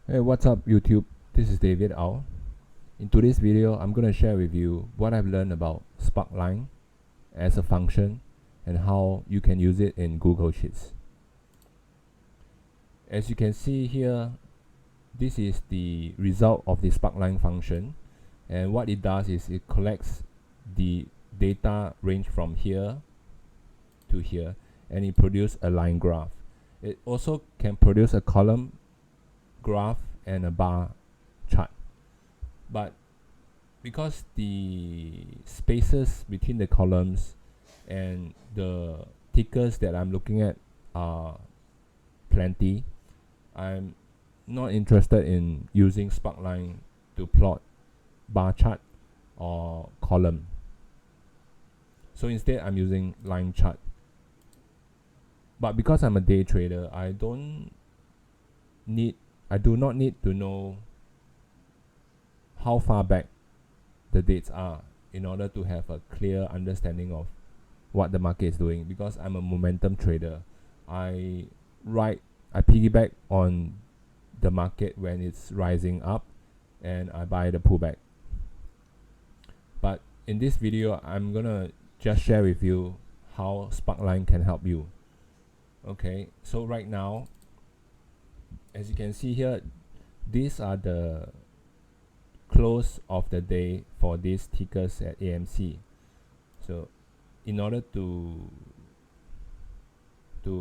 Hey, what's up YouTube? This is David Au. In today's video, I'm going to share with you what I've learned about Sparkline as a function and how you can use it in Google Sheets. As you can see here, this is the result of the Sparkline function, and what it does is it collects the data range from here to here, and it produces a line graph. It also can produce a column graph and a bar chart, but because the spaces between the columns and the tickers that I'm looking at are plenty, I'm not interested in using Sparkline to plot bar chart or column. So instead I'm using line chart. But because I'm a day trader, I do not need to know how far back the dates are in order to have a clear understanding of what the market is doing, because I'm a momentum trader. I piggyback on the market when it's rising up and I buy the pullback. But in this video, I'm gonna just share with you how Sparkline can help you. Okay, so right now, as you can see here, these are the close of the day for these tickers at AMC. So in order to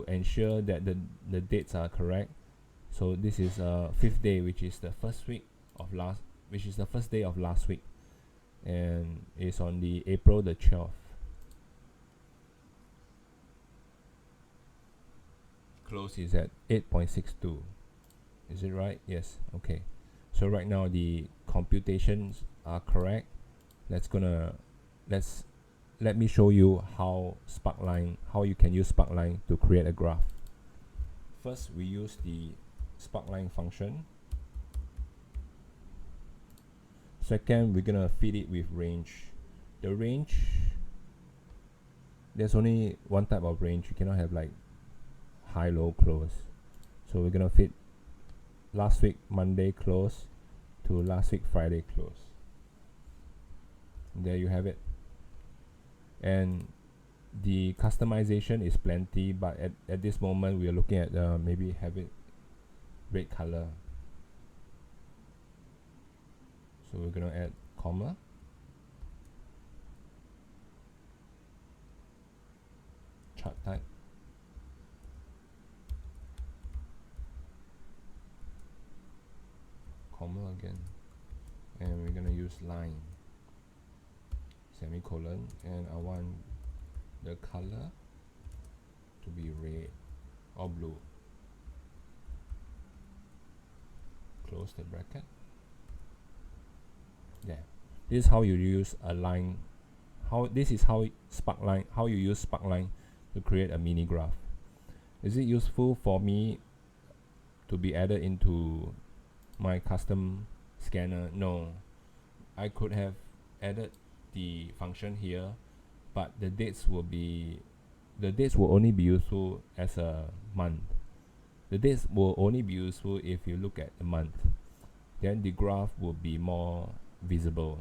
ensure that the dates are correct, so this is fifth day, which is the first day of last week, and it's on the April the 12th. Close is at 8.62. Is it right? Yes. Okay. So right now the computations are correct. Let me show you how you can use Sparkline to create a graph. First, we use the Sparkline function. Second, we're gonna feed it with range. The range, there's only one type of range. You cannot have like high, low, close. So we're gonna fit last week Monday close to last week Friday close. There you have it. And the customization is plenty, but at this moment we are looking at maybe have it red color. So we're gonna add comma, chart type, comma again, and we're gonna use line, semicolon, and I want the color to be red or blue. Close the bracket. Yeah, this is how you use a line. This is how you use Sparkline to create a mini graph. Is it useful for me to be added into my custom scanner? No. I could have added the function here, but the dates will only be useful as a month. The dates will only be useful if you look at the month. Then the graph will be more visible.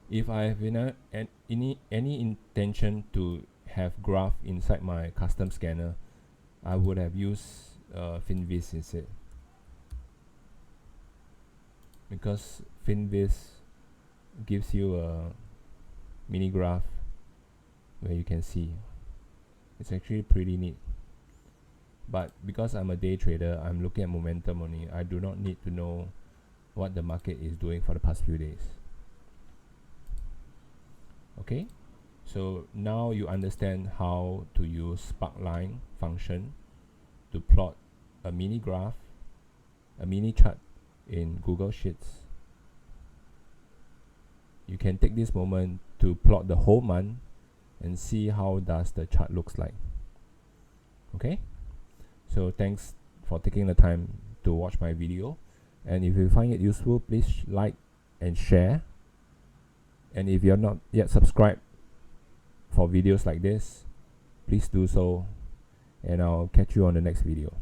If I have any intention to have graph inside my custom scanner, I would have used FinVis instead, because FinVis gives you a mini graph where you can see. It's actually pretty neat. But because I'm a day trader, I'm looking at momentum only. I do not need to know what the market is doing for the past few days. Okay, so now you understand how to use Sparkline function to plot a mini graph, a mini chart in Google Sheets. You can take this moment to plot the whole month and see how does the chart looks like. Okay, so thanks for taking the time to watch my video, and if you find it useful, please like and share. And if you're not yet subscribed for videos like this, please do so, and I'll catch you on the next video.